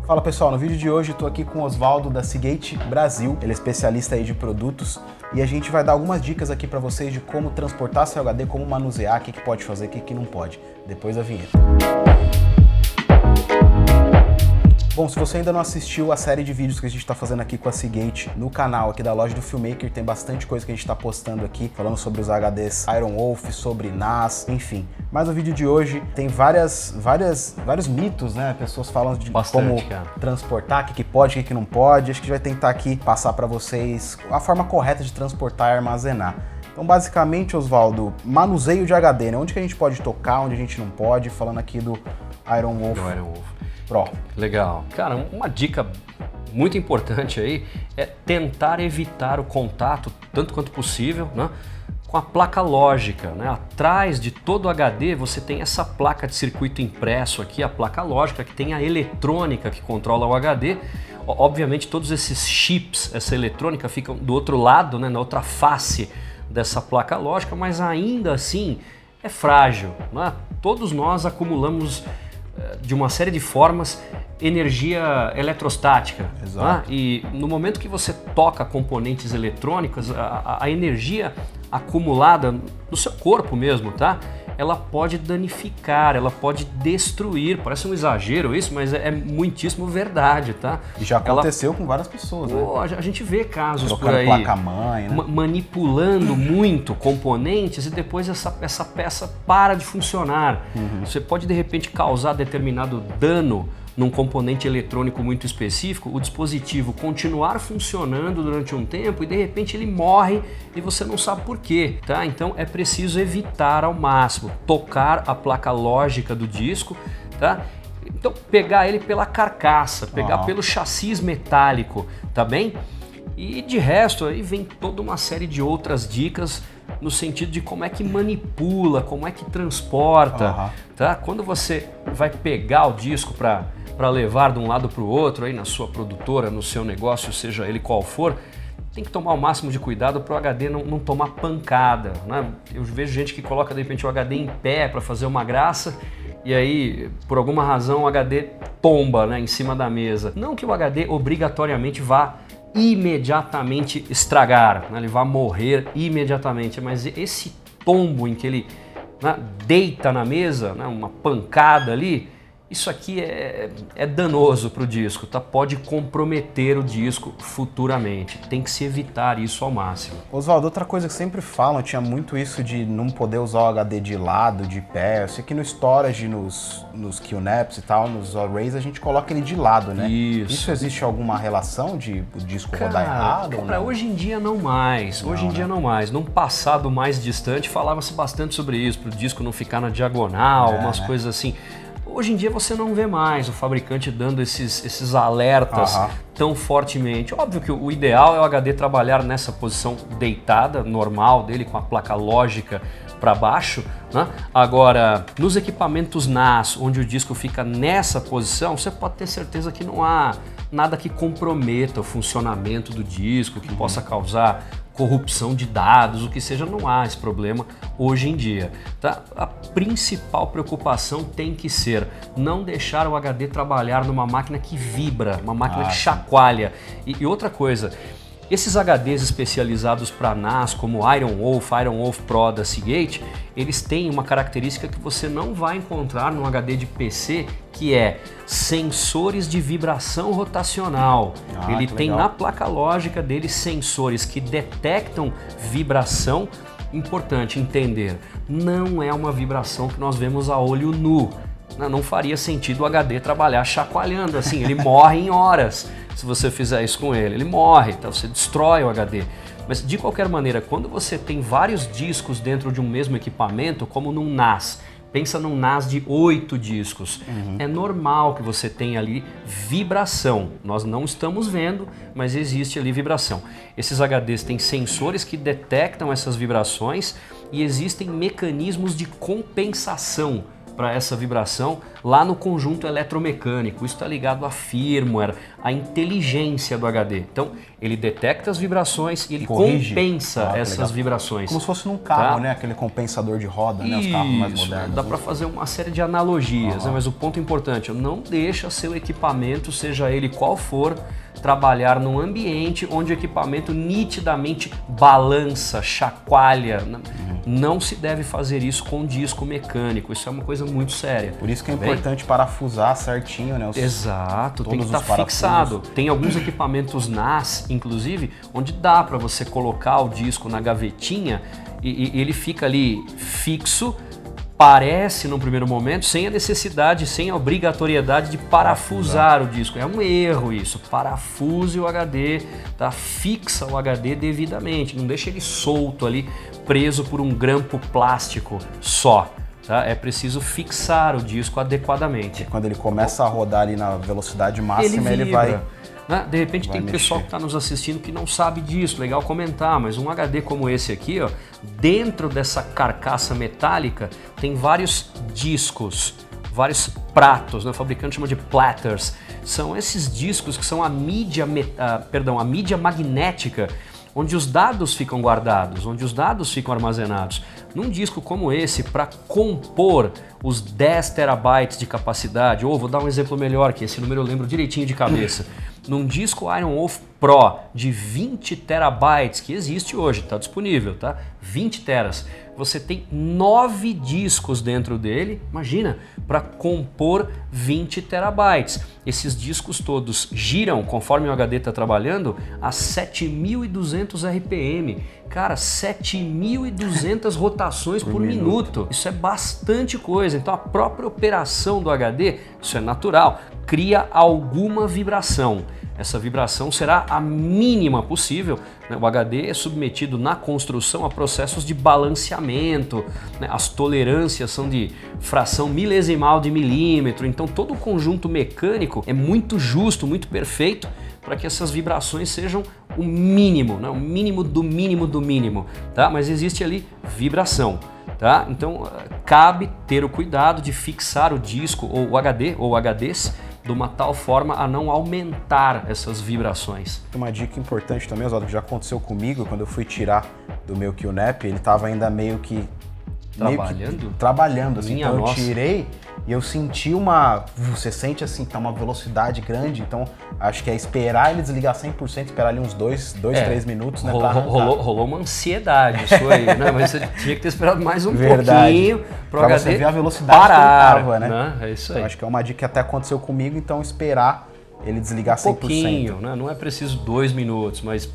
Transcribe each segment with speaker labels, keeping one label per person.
Speaker 1: Fala pessoal, no vídeo de hoje estou aqui com o Osvaldo da Seagate Brasil, ele é especialista aí de produtos e a gente vai dar algumas dicas aqui para vocês de como transportar seu HD, como manusear, o que pode fazer, o que não pode, depois da vinheta. Bom, se você ainda não assistiu a série de vídeos que a gente está fazendo aqui com a Seagate no canal aqui da loja do Filmmaker, tem bastante coisa que a gente está postando aqui, falando sobre os HDs Iron Wolf, sobre NAS, enfim. Mas no vídeo de hoje tem vários mitos, né? Pessoas falam de como transportar, o que pode, o que não pode. Acho que a gente vai tentar aqui passar para vocês a forma correta de transportar e armazenar. Então, basicamente, Osvaldo, manuseio de HD, né? Onde que a gente pode tocar, onde a gente não pode, falando aqui do Iron Wolf Pro.
Speaker 2: Legal. Cara, uma dica muito importante aí é tentar evitar o contato, tanto quanto possível, né, com a placa lógica, né? Atrás de todo HD você tem essa placa de circuito impresso aqui, a placa lógica, que tem a eletrônica que controla o HD. Obviamente todos esses chips, essa eletrônica ficam do outro lado, né, na outra face dessa placa lógica, mas ainda assim é frágil, né? Todos nós acumulamos de uma série de formas energia eletrostática.
Speaker 1: Exato.
Speaker 2: Né? E no momento que você toca componentes eletrônicos, a energia acumulada no seu corpo mesmo, tá? Ela pode danificar, ela pode destruir. Parece um exagero isso, mas é muitíssimo verdade, tá?
Speaker 1: E já aconteceu com várias pessoas, né?
Speaker 2: A gente vê casos
Speaker 1: trocando
Speaker 2: por aí,
Speaker 1: placa-mãe, né?
Speaker 2: Manipulando muito componentes e depois essa peça para de funcionar. Você pode de repente causar determinado dano num componente eletrônico muito específico, o dispositivo continuar funcionando durante um tempo e de repente ele morre e você não sabe por quê, tá? Então é preciso evitar ao máximo tocar a placa lógica do disco, tá? Então pegar ele pela carcaça, pegar pelo chassi metálico, tá bem? E de resto aí vem toda uma série de outras dicas no sentido de como é que manipula, como é que transporta, tá? Quando você vai pegar o disco para levar de um lado para o outro aí na sua produtora, no seu negócio, seja ele qual for, tem que tomar o máximo de cuidado para o HD não tomar pancada, né? Eu vejo gente que coloca de repente o HD em pé para fazer uma graça e aí, por alguma razão, o HD tomba, né, em cima da mesa. Não que o HD obrigatoriamente vá imediatamente estragar, né? Ele vai morrer imediatamente, mas esse tombo em que ele, né, deita na mesa, né, uma pancada ali, isso aqui é danoso para o disco, tá? Pode comprometer o disco futuramente, tem que se evitar isso ao máximo.
Speaker 1: Osvaldo, outra coisa que sempre falam, tinha muito isso de não poder usar o HD de lado, de pé. Eu sei que no storage, nos QNAPs e tal, nos arrays, a gente coloca ele de lado, né? Isso existe alguma relação de o disco rodar errado ou não?
Speaker 2: Hoje em dia não mais, hoje em dia não mais. Num passado mais distante falava-se bastante sobre isso, para o disco não ficar na diagonal, umas coisas assim. Hoje em dia você não vê mais o fabricante dando esses alertas tão fortemente. Óbvio que o ideal é o HD trabalhar nessa posição deitada, normal dele, com a placa lógica para baixo, né? Agora, nos equipamentos NAS, onde o disco fica nessa posição, você pode ter certeza que não há nada que comprometa o funcionamento do disco, que possa causar corrupção de dados, o que seja, não há esse problema hoje em dia, tá? A principal preocupação tem que ser não deixar o HD trabalhar numa máquina que vibra, uma máquina que chacoalha. E outra coisa, esses HDs especializados para NAS, como Iron Wolf Pro da Seagate, eles têm uma característica que você não vai encontrar no HD de PC, que é sensores de vibração rotacional. Ele tem na placa lógica dele sensores que detectam vibração. Importante entender, não é uma vibração que nós vemos a olho nu. Não faria sentido o HD trabalhar chacoalhando assim, ele morre em horas se você fizer isso com ele. Ele morre, tá? Você destrói o HD. Mas de qualquer maneira, quando você tem vários discos dentro de um mesmo equipamento, como num NAS, pensa num NAS de 8 discos, é normal que você tenha ali vibração. Nós não estamos vendo, mas existe ali vibração. Esses HDs têm sensores que detectam essas vibrações e existem mecanismos de compensação para essa vibração lá no conjunto eletromecânico. Isso está ligado à firmware, à inteligência do HD. Então, ele detecta as vibrações e ele compensa essas vibrações.
Speaker 1: Como se fosse num carro, né? Aquele compensador de roda, né? Os carros mais modernos.
Speaker 2: Dá para fazer uma série de analogias, né? Mas o ponto importante, não deixa seu equipamento, seja ele qual for, trabalhar num ambiente onde o equipamento nitidamente balança, chacoalha. Não se deve fazer isso com disco mecânico, isso é uma coisa muito séria.
Speaker 1: Por isso que é importante parafusar certinho, né?
Speaker 2: Exato, tem que estar fixado. Tem alguns equipamentos NAS, inclusive, onde dá para você colocar o disco na gavetinha e ele fica ali fixo, parece num primeiro momento, sem a necessidade, sem a obrigatoriedade de parafusar o disco. É um erro isso. Parafuse o HD, tá? Fixa o HD devidamente, não deixa ele solto ali, preso por um grampo plástico só. Tá? É preciso fixar o disco adequadamente.
Speaker 1: E quando ele começa a rodar ali na velocidade máxima, ele vai...
Speaker 2: De repente tem pessoal que está nos assistindo que não sabe disso, legal comentar, mas um HD como esse aqui, ó, dentro dessa carcaça metálica tem vários discos, vários pratos, né? O fabricante chama de platters. São esses discos que são a mídia magnética, onde os dados ficam guardados, onde os dados ficam armazenados. Num disco como esse, para compor os 10 terabytes de capacidade, ou vou dar um exemplo melhor, que esse número eu lembro direitinho de cabeça, num disco Iron Wolf Pro de 20 terabytes, que existe hoje, está disponível, tá? 20 teras. Você tem 9 discos dentro dele, imagina, para compor 20 terabytes. Esses discos todos giram, conforme o HD está trabalhando, a 7.200 RPM. Cara, 7.200 rotações por minuto. Isso é bastante coisa. Então a própria operação do HD, isso é natural, cria alguma vibração. Essa vibração será a mínima possível. O HD é submetido na construção a processos de balanceamento, as tolerâncias são de fração milesimal de milímetro, então todo o conjunto mecânico é muito justo, muito perfeito para que essas vibrações sejam o mínimo, o mínimo do mínimo do mínimo, tá? Mas existe ali vibração. Tá? Então cabe ter o cuidado de fixar o disco ou o HD ou HDs de uma tal forma a não aumentar essas vibrações.
Speaker 1: Uma dica importante também, Oswaldo, que já aconteceu comigo quando eu fui tirar do meu QNAP, ele estava ainda meio que trabalhando assim. Então eu tirei e eu senti você sente assim, tá uma velocidade grande, então acho que é esperar ele desligar 100%, esperar ali uns 2-3 minutos, né?
Speaker 2: Rolou uma ansiedade isso aí, né? Mas você tinha que ter esperado mais um pouquinho pro HD
Speaker 1: você ver a velocidade
Speaker 2: parar,
Speaker 1: que ele tava, né?
Speaker 2: É isso aí.
Speaker 1: Então, acho que é uma dica que até aconteceu comigo, então esperar ele desligar 100%.
Speaker 2: Pouquinho, né? Não é preciso 2 minutos, mas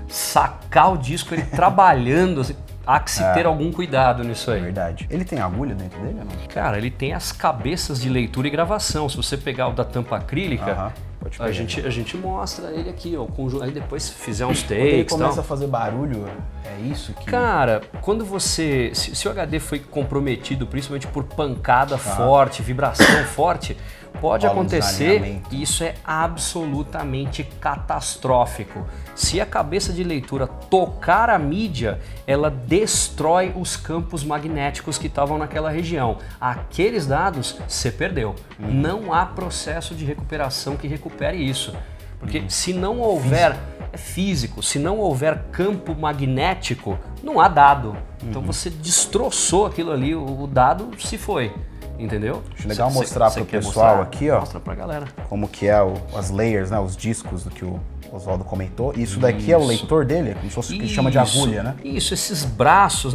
Speaker 2: sacar o disco ele trabalhando, assim, há que se ter algum cuidado nisso aí.
Speaker 1: Verdade. Ele tem agulha dentro dele ou não?
Speaker 2: Cara, ele tem as cabeças de leitura e gravação. Se você pegar o da tampa acrílica, a gente mostra ele aqui, ó, o conjunto. Aí depois fizer uns takes.
Speaker 1: Quando ele começa a fazer barulho, é isso que...
Speaker 2: Cara, quando você... Se o HD foi comprometido principalmente por pancada forte, vibração forte, pode acontecer, e isso é absolutamente catastrófico. Se a cabeça de leitura tocar a mídia, ela destrói os campos magnéticos que estavam naquela região. Aqueles dados, você perdeu. Não há processo de recuperação que recupere isso. Porque se não houver... É físico. Se não houver campo magnético, não há dado. Então você destroçou aquilo ali, o dado se foi. Entendeu?
Speaker 1: Acho legal mostrar para o pessoal aqui, ó.
Speaker 2: Mostra pra galera.
Speaker 1: Como que é as layers, né? Os discos do que o Oswaldo comentou. Isso daqui é o leitor dele, como se fosse o que chama de agulha, né?
Speaker 2: Isso, esses braços,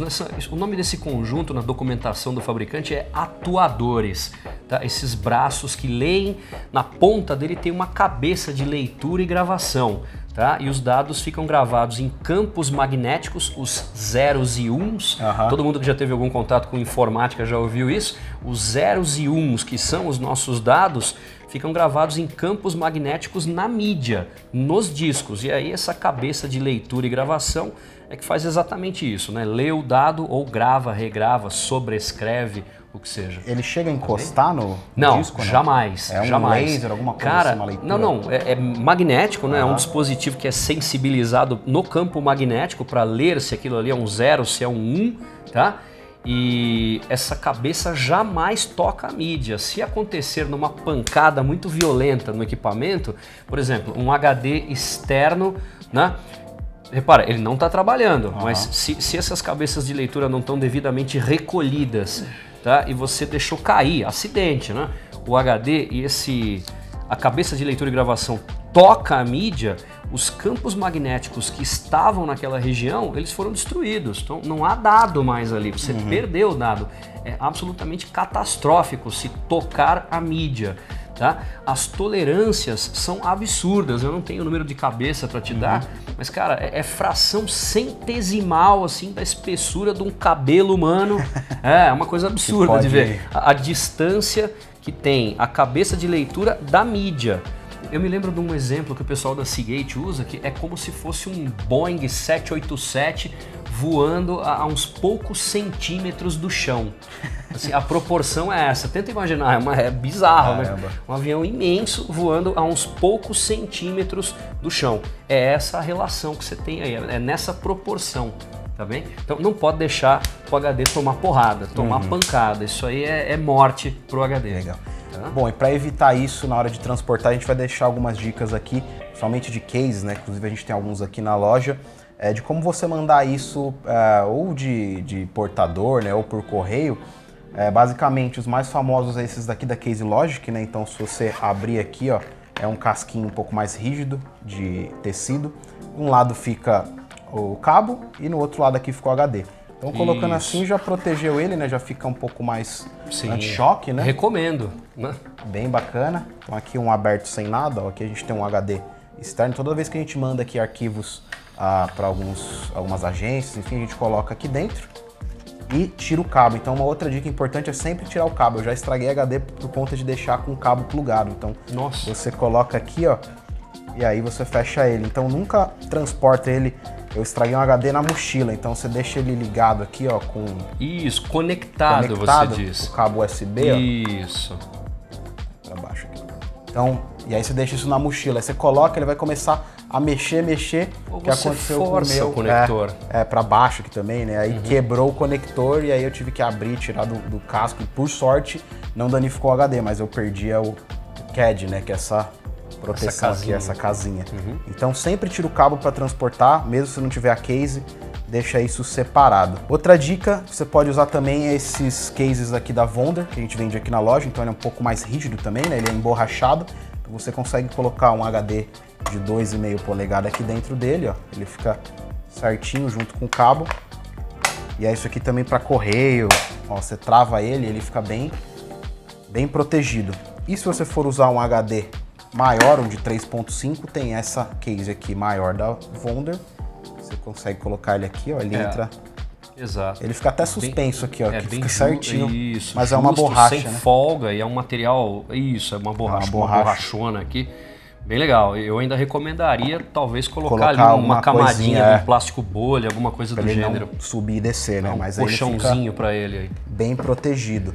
Speaker 2: o nome desse conjunto na documentação do fabricante é atuadores. Tá? Esses braços que leem, na ponta dele tem uma cabeça de leitura e gravação. Tá? E os dados ficam gravados em campos magnéticos, os zeros e uns. Todo mundo que já teve algum contato com informática já ouviu isso. Os zeros e uns, que são os nossos dados, ficam gravados em campos magnéticos na mídia, nos discos. E aí essa cabeça de leitura e gravação é que faz exatamente isso, né? Lê o dado ou grava, regrava, sobrescreve, o que seja.
Speaker 1: Ele chega a encostar no disco?
Speaker 2: Não, jamais.
Speaker 1: É um
Speaker 2: jamais.
Speaker 1: laser, alguma coisa
Speaker 2: assim,
Speaker 1: uma leitura?
Speaker 2: Não, é magnético, né? É um dispositivo que é sensibilizado no campo magnético para ler se aquilo ali é um 0, se é um 1, tá? e essa cabeça jamais toca a mídia. Se acontecer numa pancada muito violenta no equipamento, por exemplo, um HD externo, né? Repara, ele não está trabalhando, mas se essas cabeças de leitura não estão devidamente recolhidas, tá? E você deixou cair, acidente, né? O HD e a cabeça de leitura e gravação toca a mídia, os campos magnéticos que estavam naquela região, eles foram destruídos. Então não há dado mais ali, você perdeu o dado. É absolutamente catastrófico se tocar a mídia. Tá? As tolerâncias são absurdas, eu não tenho o número de cabeça para te dar, mas cara, é fração centesimal assim da espessura de um cabelo humano. É uma coisa absurda de ver a distância que tem a cabeça de leitura da mídia. Eu me lembro de um exemplo que o pessoal da Seagate usa, que é como se fosse um Boeing 787 voando a uns poucos centímetros do chão. Assim, a proporção é essa. Tenta imaginar, é bizarro, né? Um avião imenso voando a uns poucos centímetros do chão. É essa a relação que você tem aí, é nessa proporção, tá bem? Então não pode deixar o HD tomar porrada, tomar pancada. Isso aí é morte pro HD.
Speaker 1: Legal. Bom, e para evitar isso na hora de transportar, a gente vai deixar algumas dicas aqui, somente de cases, né? Inclusive a gente tem alguns aqui na loja, de como você mandar isso ou de portador, né? Ou por correio. Basicamente, os mais famosos são esses daqui da Case Logic, né? Então, se você abrir aqui, ó, é um casquinho um pouco mais rígido de tecido. Um lado fica o cabo e no outro lado aqui fica o HD. Então, colocando assim, já protegeu ele, né? Já fica um pouco mais anti-choque, né?
Speaker 2: Recomendo, né?
Speaker 1: Bem bacana. Então, aqui um aberto sem nada, ó. Aqui a gente tem um HD externo. Toda vez que a gente manda aqui arquivos para algumas agências, enfim, a gente coloca aqui dentro e tira o cabo. Então, uma outra dica importante é sempre tirar o cabo. Eu já estraguei HD por conta de deixar com o cabo plugado. Então, você coloca aqui, ó, e aí você fecha ele. Então, nunca transporta ele. Eu estraguei um HD na mochila, então você deixa ele ligado aqui, ó, com...
Speaker 2: Isso, conectado você diz.
Speaker 1: O cabo USB, ó.
Speaker 2: Isso.
Speaker 1: Pra baixo aqui. Então, e aí você deixa isso na mochila. Aí você coloca, ele vai começar a mexer.
Speaker 2: Ou
Speaker 1: que
Speaker 2: você
Speaker 1: aconteceu
Speaker 2: força
Speaker 1: com o meu,
Speaker 2: o conector.
Speaker 1: Pra baixo aqui também, né? Aí quebrou o conector e aí eu tive que abrir, tirar do casco. E por sorte, não danificou o HD, mas eu perdi o CAD, né? Que é essa proteção aqui, essa casinha. Então sempre tira o cabo para transportar, mesmo se não tiver a case, deixa isso separado. Outra dica, você pode usar também esses cases aqui da Wonder, que a gente vende aqui na loja, então ele é um pouco mais rígido também, né? Ele é emborrachado, então você consegue colocar um HD de 2,5 polegadas aqui dentro dele, ó. Ele fica certinho junto com o cabo. E é isso aqui também para correio, ó, você trava ele, ele fica bem protegido. E se você for usar um HD maior, um de 3.5, tem essa case aqui maior da Wonder. Você consegue colocar ele aqui, ó, ele entra...
Speaker 2: Exato.
Speaker 1: Ele fica até suspenso aqui, ó, que
Speaker 2: bem
Speaker 1: fica certinho,
Speaker 2: isso,
Speaker 1: mas é uma borracha,
Speaker 2: sem
Speaker 1: né?
Speaker 2: folga, e é um material, isso, é uma borracha, uma borrachona aqui. Bem legal. Eu ainda recomendaria talvez colocar ali uma camadinha de plástico bolha, alguma coisa do gênero.
Speaker 1: Não subir e descer, né?
Speaker 2: Mas colchãozinho para ele aí.
Speaker 1: Bem protegido.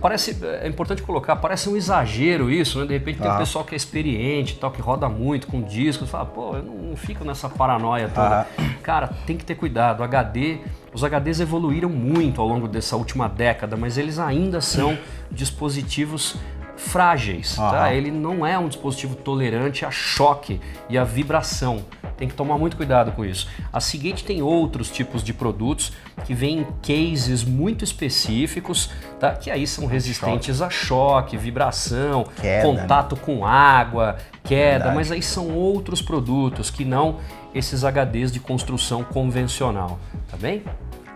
Speaker 2: É importante colocar, parece um exagero isso, né? De repente tem um pessoal que é experiente, tal, que roda muito com discos, fala, pô, eu não fico nessa paranoia toda. Cara, tem que ter cuidado. Os HDs evoluíram muito ao longo dessa última década, mas eles ainda são dispositivos frágeis, tá? Ele não é um dispositivo tolerante a choque e a vibração. Tem que tomar muito cuidado com isso. A Seagate tem outros tipos de produtos que vêm em cases muito específicos, tá? Que aí são resistentes a choque, vibração, contato com água, queda, mas aí são outros produtos que não esses HDs de construção convencional, tá bem?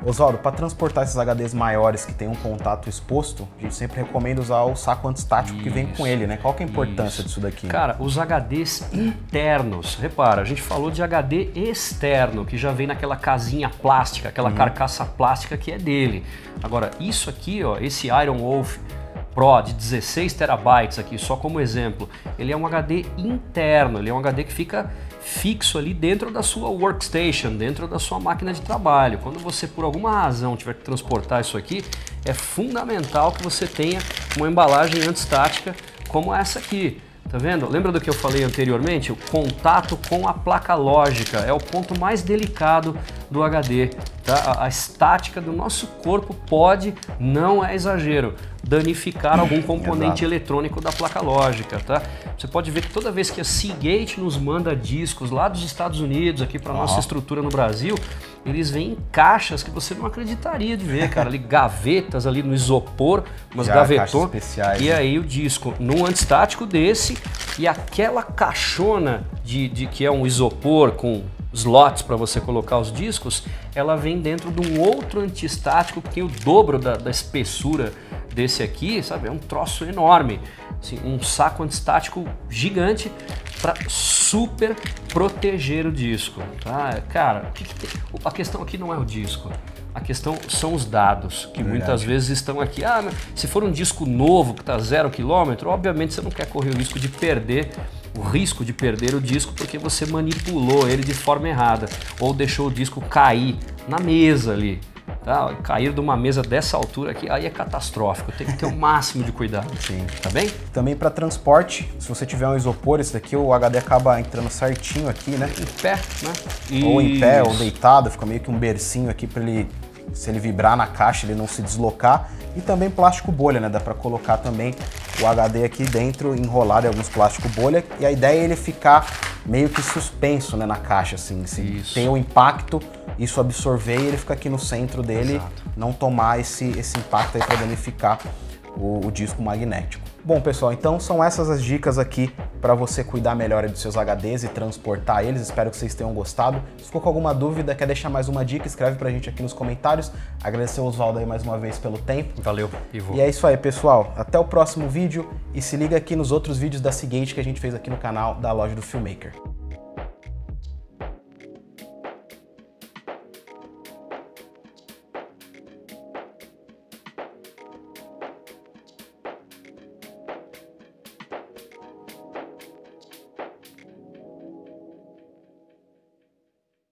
Speaker 1: Oswaldo, para transportar esses HDs maiores que tem um contato exposto, a gente sempre recomenda usar o saco antistático que vem com ele, né? Qual que é a importância disso daqui?
Speaker 2: Cara, os HDs internos, repara, a gente falou de HD externo, que já vem naquela casinha plástica, aquela carcaça plástica que é dele. Agora, isso aqui, ó, esse Iron Wolf Pro de 16 terabytes aqui, só como exemplo, ele é um HD interno, ele é um HD que fica fixo ali dentro da sua workstation, dentro da sua máquina de trabalho. Quando você, por alguma razão, tiver que transportar isso aqui, é fundamental que você tenha uma embalagem antistática como essa aqui, Tá vendo? Lembra do que eu falei anteriormente? O contato com a placa lógica é o ponto mais delicado do HD. Tá? A estática do nosso corpo pode, não é exagero, danificar algum componente eletrônico da placa lógica. Tá? Você pode ver que toda vez que a Seagate nos manda discos lá dos Estados Unidos aqui para nossa estrutura no Brasil, eles vêm em caixas que você não acreditaria de ver, cara. Ali gavetas ali no isopor, umas gavetonas.
Speaker 1: Especiais,
Speaker 2: e aí o disco num antistático desse e aquela caixona de que é um isopor com slots para você colocar os discos, ela vem dentro de um outro antistático que tem o dobro da espessura desse aqui, sabe? É um troço enorme, assim, um saco antistático gigante para super proteger o disco, tá? Cara, a questão aqui não é o disco. A questão são os dados, que muitas vezes estão aqui. Ah, se for um disco novo que está 0 km, obviamente você não quer correr o risco de perder o disco porque você manipulou ele de forma errada ou deixou o disco cair na mesa ali. Tá? Cair de uma mesa dessa altura aqui, aí é catastrófico, tem que ter o máximo de cuidado.
Speaker 1: Sim.
Speaker 2: Tá bem?
Speaker 1: Também para transporte, se você tiver um isopor, esse daqui o HD acaba entrando certinho aqui, né?
Speaker 2: Em pé, né?
Speaker 1: Ou em pé, ou deitado, fica meio que um bercinho aqui para ele, se ele vibrar na caixa, ele não se deslocar. E também plástico bolha, né? Dá para colocar também o HD aqui dentro, enrolado em alguns plástico bolha. E a ideia é ele ficar meio que suspenso, né, na caixa, assim. Se tem o impacto, isso absorver e ele fica aqui no centro dele, não tomar esse impacto aí para danificar o disco magnético. Bom, pessoal, então são essas as dicas aqui para você cuidar melhor dos seus HDs e transportar eles. Espero que vocês tenham gostado. Se ficou com alguma dúvida, quer deixar mais uma dica, escreve pra gente aqui nos comentários. Agradecer ao Oswaldo aí mais uma vez pelo tempo.
Speaker 2: Valeu, Ivo.
Speaker 1: E é isso aí, pessoal. Até o próximo vídeo e se liga aqui nos outros vídeos da Seagate que a gente fez aqui no canal da Loja do Filmmaker.